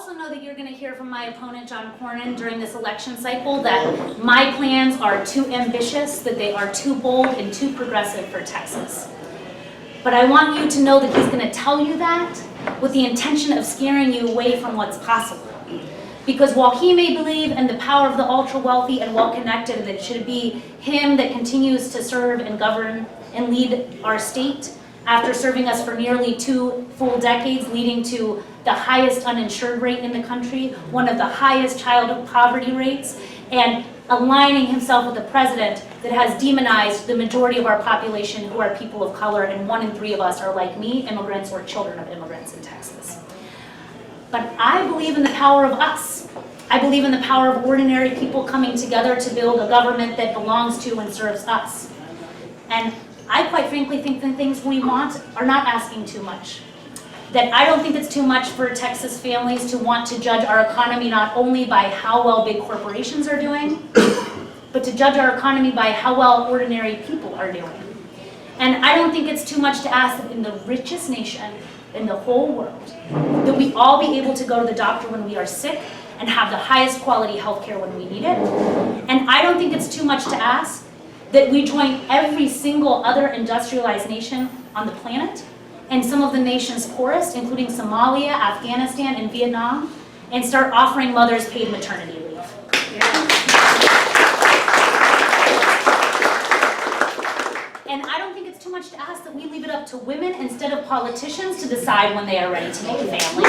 also know that you're going to hear from my opponent, John Cornyn, during this election cycle that my plans are too ambitious, that they are too bold and too progressive for Texas. But I want you to know that he's going to tell you that with the intention of scaring you away from what's possible. Because while he may believe in the power of the ultra-wealthy and well-connected, that it should be him that continues to serve and govern and lead our state after serving us for nearly 2 full decades, leading to the highest uninsured rate in the country, one of the highest child poverty rates, and aligning himself with a president that has demonized the majority of our population who are people of color, and 1 in 3 of us are like me, immigrants or children of immigrants in Texas. But I believe in the power of us. I believe in the power of ordinary people coming together to build a government that belongs to and serves us. And I quite frankly think the things we want are not asking too much. That I don't think it's too much for Texas families to want to judge our economy not only by how well big corporations are doing, but to judge our economy by how well ordinary people are doing. And I don't think it's too much to ask that in the richest nation in the whole world, that we all be able to go to the doctor when we are sick and have the highest quality health care when we need it. And I don't think it's too much to ask that we join every single other industrialized nation on the planet and some of the nation's poorest, including Somalia, Afghanistan, and Vietnam, and start offering mothers paid maternity leave. And I don't think it's too much to ask that we leave it up to women instead of politicians to decide when they are ready to make a family.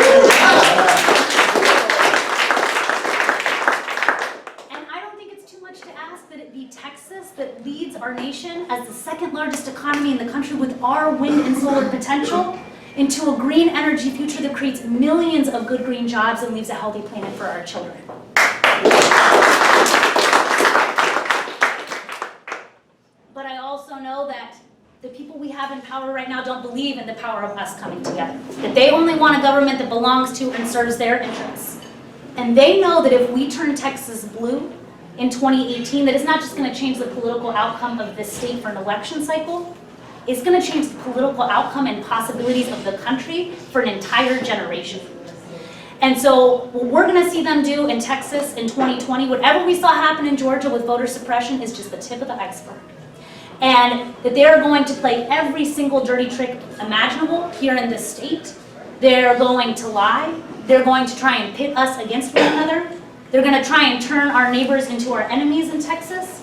And I don't think it's too much to ask that it be Texas that leads our nation as the 2nd largest economy in the country with our wind and solar potential into a green energy future that creates millions of good green jobs and leaves a healthy planet for our children. But I also know that the people we have in power right now don't believe in the power of us coming together. That they only want a government that belongs to and serves their interests. And they know that if we turn Texas blue in 2018, that it's not just going to change the political outcome of this state for an election cycle, it's going to change the political outcome and possibilities of the country for an entire generation. And so what we're going to see them do in Texas in 2020, whatever we saw happen in Georgia with voter suppression, is just the tip of the iceberg. And that they're going to play every single dirty trick imaginable here in this state. They're going to lie. They're going to try and pit us against one another. They're going to try and turn our neighbors into our enemies in Texas.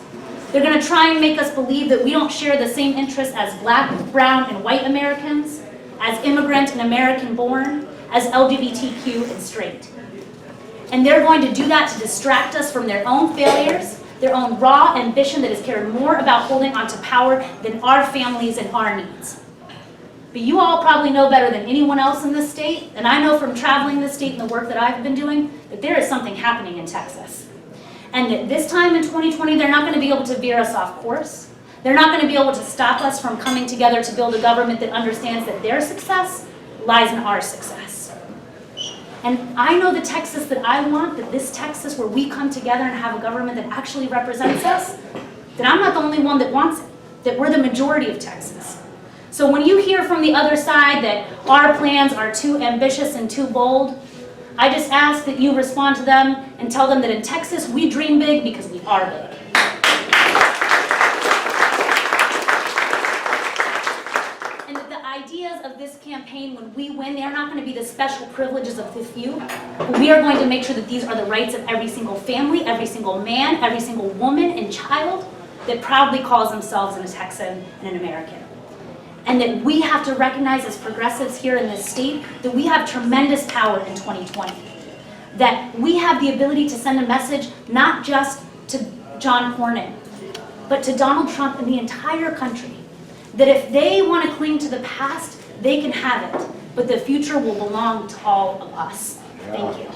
They're going to try and make us believe that we don't share the same interests as Black, brown, and white Americans, as immigrant and American-born, as LGBTQ and straight. And they're going to do that to distract us from their own failures, their own raw ambition that has cared more about holding onto power than our families and our needs. But you all probably know better than anyone else in this state, and I know from traveling this state and the work that I've been doing, that there is something happening in Texas. And that this time in 2020, they're not going to be able to veer us off course. They're not going to be able to stop us from coming together to build a government that understands that their success lies in our success. And I know the Texas that I want, that this Texas where we come together and have a government that actually represents us, that I'm not the only one that wants it, that we're the majority of Texas. So when you hear from the other side that our plans are too ambitious and too bold, I just ask that you respond to them and tell them that in Texas we dream big because we are big. And that the ideas of this campaign, when we win, they are not going to be the special privileges of the few. But we are going to make sure that these are the rights of every single family, every single man, every single woman and child that proudly calls themselves a Texan and an American. And that we have to recognize as progressives here in this state that we have tremendous power in 2020. That we have the ability to send a message not just to John Cornyn, but to Donald Trump and the entire country. That if they want to cling to the past, they can have it. But the future will belong to all of us. Thank you.